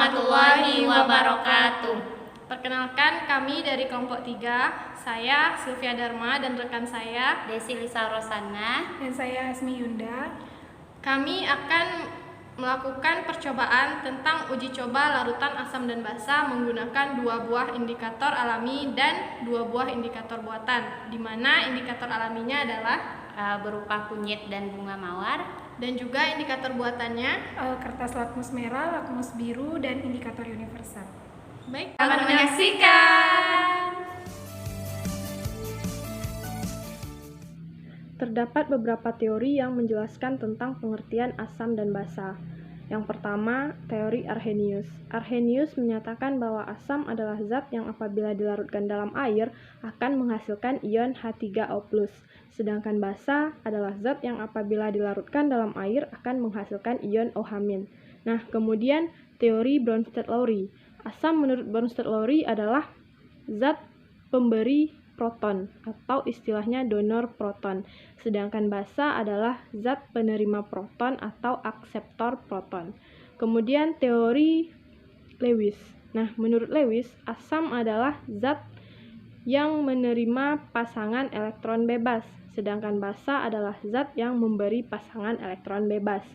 warahmatullahi wabarakatuh. Perkenalkan, kami dari kelompok 3. Saya Sylvia Dharma dan rekan saya Desi Lisa Rosana. Dan saya Asmi Yunda. Kami akan melakukan percobaan tentang uji coba larutan asam dan basa menggunakan 2 buah indikator alami dan 2 buah indikator buatan, di mana indikator alaminya adalah berupa kunyit dan bunga mawar, dan juga indikator buatannya kertas lakmus merah, lakmus biru, dan indikator universal. Baik, selamat menyaksikan. Terdapat beberapa teori yang menjelaskan tentang pengertian asam dan basa. Yang pertama, teori Arrhenius. Arrhenius menyatakan bahwa asam adalah zat yang apabila dilarutkan dalam air akan menghasilkan ion H3O+, sedangkan basa adalah zat yang apabila dilarutkan dalam air akan menghasilkan ion OH-. Nah, kemudian teori Bronsted-Lowry. Asam menurut Bronsted-Lowry adalah zat pemberi proton atau istilahnya donor proton, sedangkan basa adalah zat penerima proton atau akseptor proton. Kemudian teori Lewis. Nah, menurut Lewis, asam adalah zat yang menerima pasangan elektron bebas, sedangkan basa adalah zat yang memberi pasangan elektron bebas.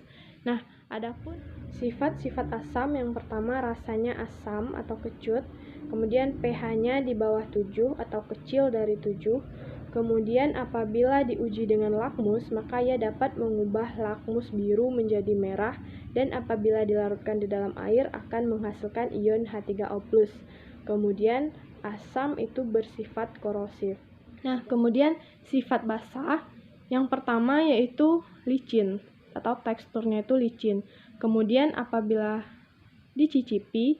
Nah, adapun sifat-sifat asam, yang pertama rasanya asam atau kecut, kemudian pH-nya di bawah 7 atau kecil dari 7. Kemudian apabila diuji dengan lakmus, maka ia dapat mengubah lakmus biru menjadi merah, dan apabila dilarutkan di dalam air akan menghasilkan ion H3O+. Kemudian asam itu bersifat korosif. Nah, kemudian sifat basa yang pertama yaitu licin atau teksturnya itu licin. Kemudian apabila dicicipi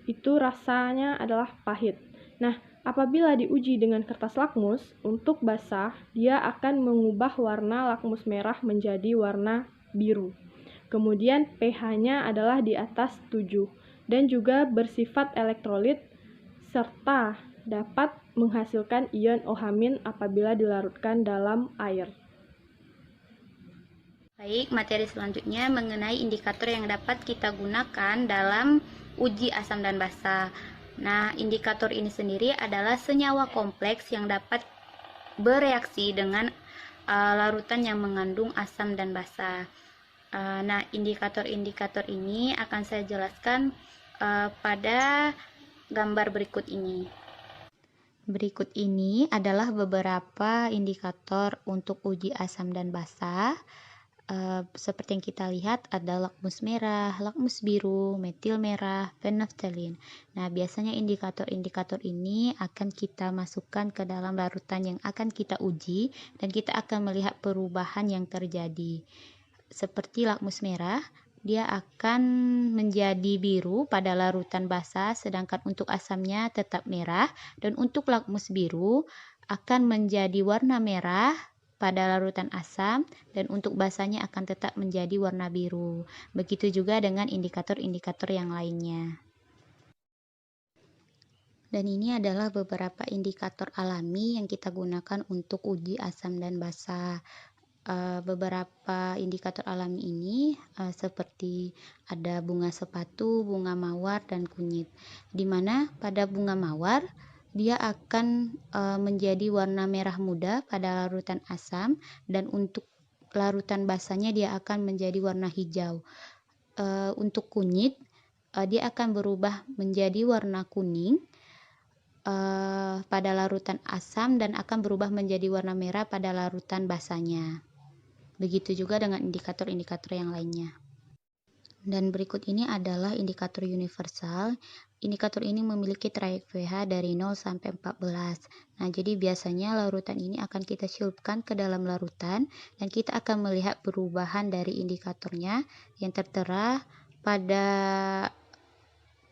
itu rasanya adalah pahit. Nah, apabila diuji dengan kertas lakmus, untuk basa, dia akan mengubah warna lakmus merah menjadi warna biru. Kemudian pH-nya adalah di atas 7 dan juga bersifat elektrolit serta dapat menghasilkan ion OH- apabila dilarutkan dalam air. Baik, materi selanjutnya mengenai indikator yang dapat kita gunakan dalam uji asam dan basa. Nah, indikator ini sendiri adalah senyawa kompleks yang dapat bereaksi dengan larutan yang mengandung asam dan basa. Nah, indikator-indikator ini akan saya jelaskan pada gambar berikut ini. Berikut ini adalah beberapa indikator untuk uji asam dan basa. Seperti yang kita lihat ada lakmus merah, lakmus biru, metil merah, phenolphthalein. Nah, biasanya indikator-indikator ini akan kita masukkan ke dalam larutan yang akan kita uji dan kita akan melihat perubahan yang terjadi. Seperti lakmus merah, dia akan menjadi biru pada larutan basa, sedangkan untuk asamnya tetap merah, dan untuk lakmus biru akan menjadi warna merah pada larutan asam, dan untuk basanya akan tetap menjadi warna biru. Begitu juga dengan indikator-indikator yang lainnya. Dan ini adalah beberapa indikator alami yang kita gunakan untuk uji asam dan basa. Beberapa indikator alami ini seperti ada bunga sepatu, bunga mawar, dan kunyit. Di mana pada bunga mawar dia akan menjadi warna merah muda pada larutan asam, dan untuk larutan basanya dia akan menjadi warna hijau. Untuk kunyit dia akan berubah menjadi warna kuning pada larutan asam dan akan berubah menjadi warna merah pada larutan basanya. Begitu juga dengan indikator-indikator yang lainnya. Dan berikut ini adalah indikator universal. Indikator ini memiliki trayek pH dari 0 sampai 14. Nah, jadi biasanya larutan ini akan kita celupkan ke dalam larutan dan kita akan melihat perubahan dari indikatornya yang tertera pada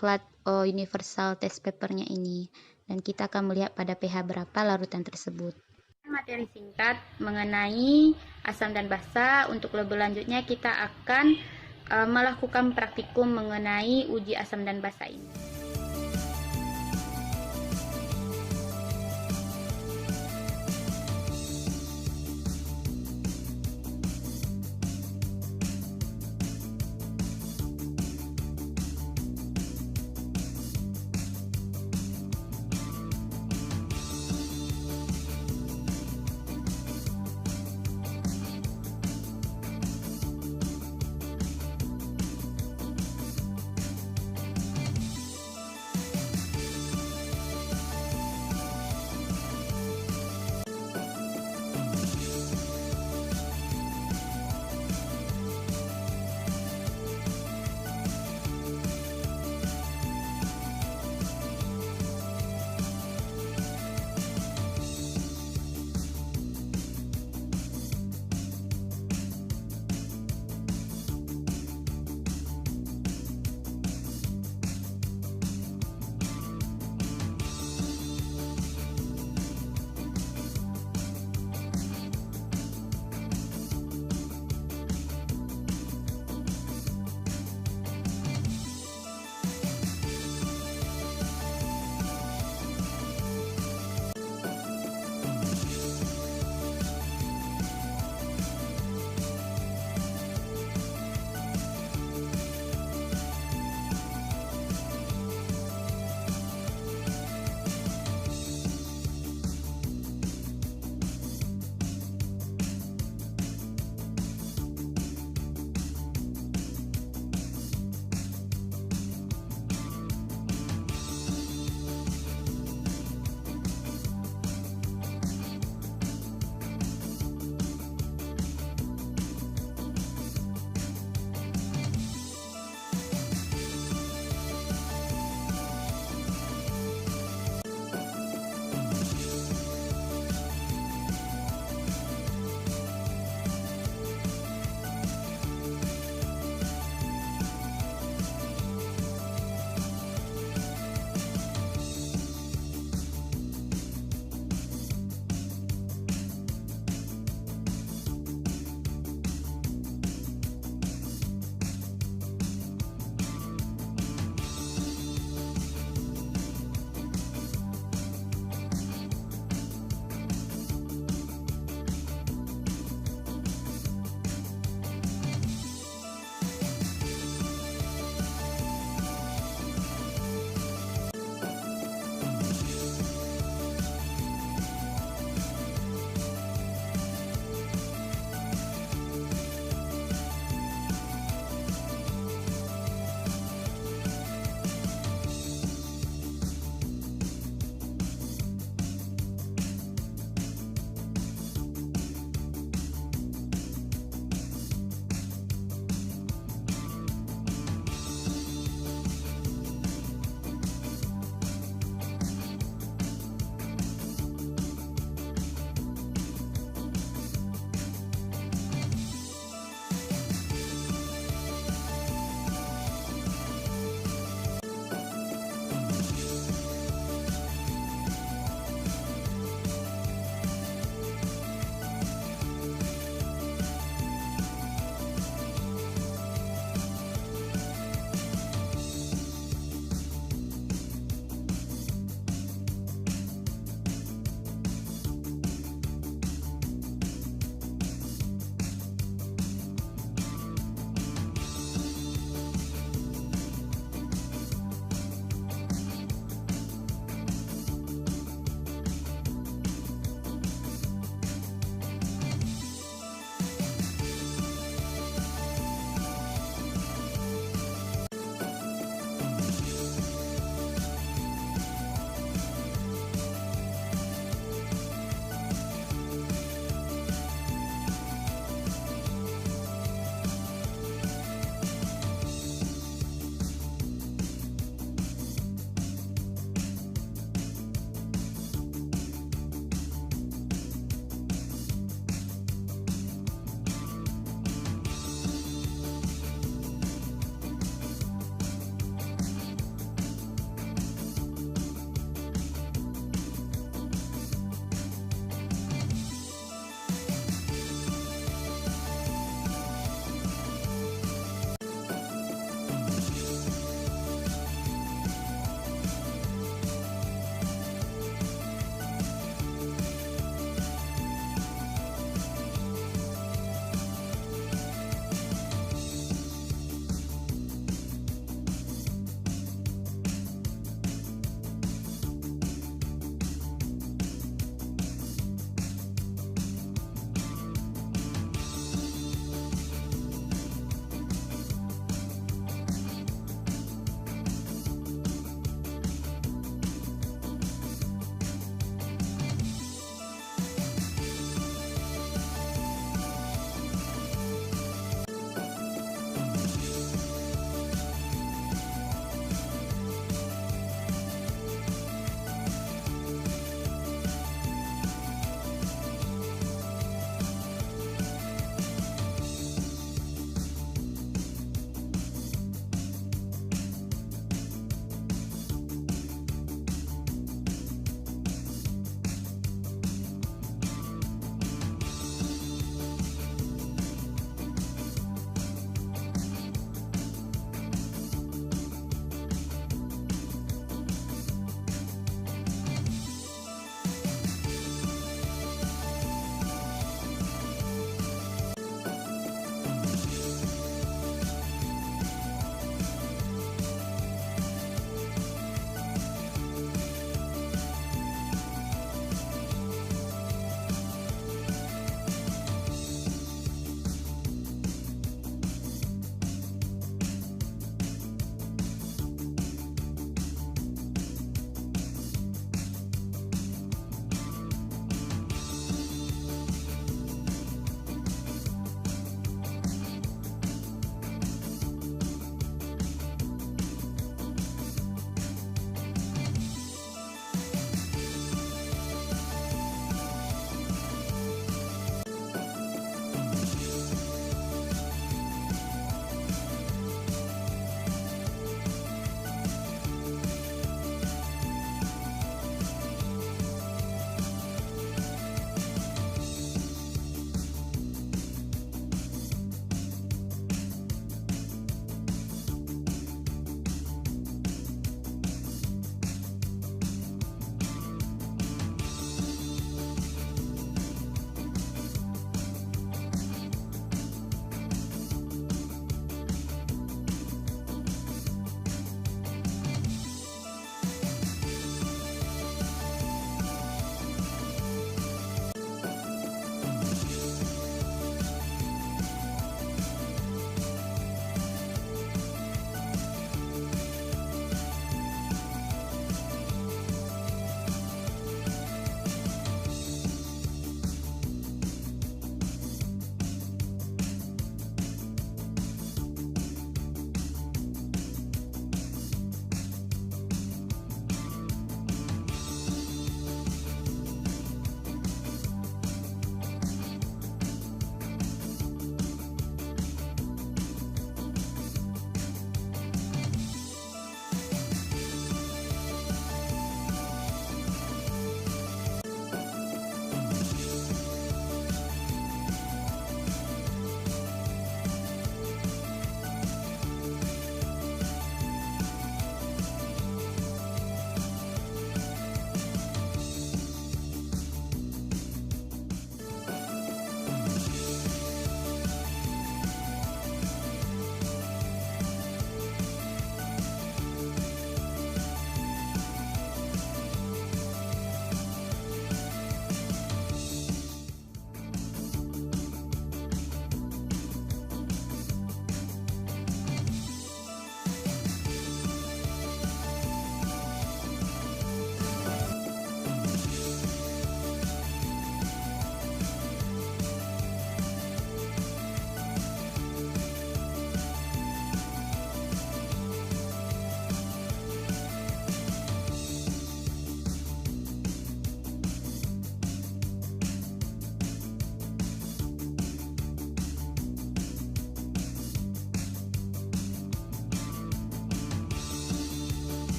plat universal test papernya ini. Dan kita akan melihat pada pH berapa larutan tersebut. Materi singkat mengenai asam dan basa. Untuk lebih lanjutnya kita akan melakukan praktikum mengenai uji asam dan basa ini.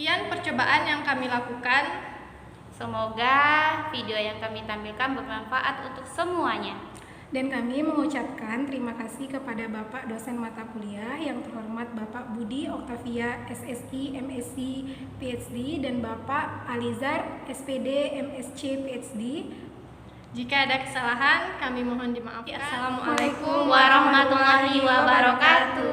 Sekian percobaan yang kami lakukan. Semoga video yang kami tampilkan bermanfaat untuk semuanya. Dan kami mengucapkan terima kasih kepada Bapak dosen mata kuliah yang terhormat Bapak Budi Oktavia SSI MSc PhD dan Bapak Alizar SPD MSc PhD. Jika ada kesalahan, kami mohon dimaafkan. Assalamualaikum Warahmatullahi wabarakatuh.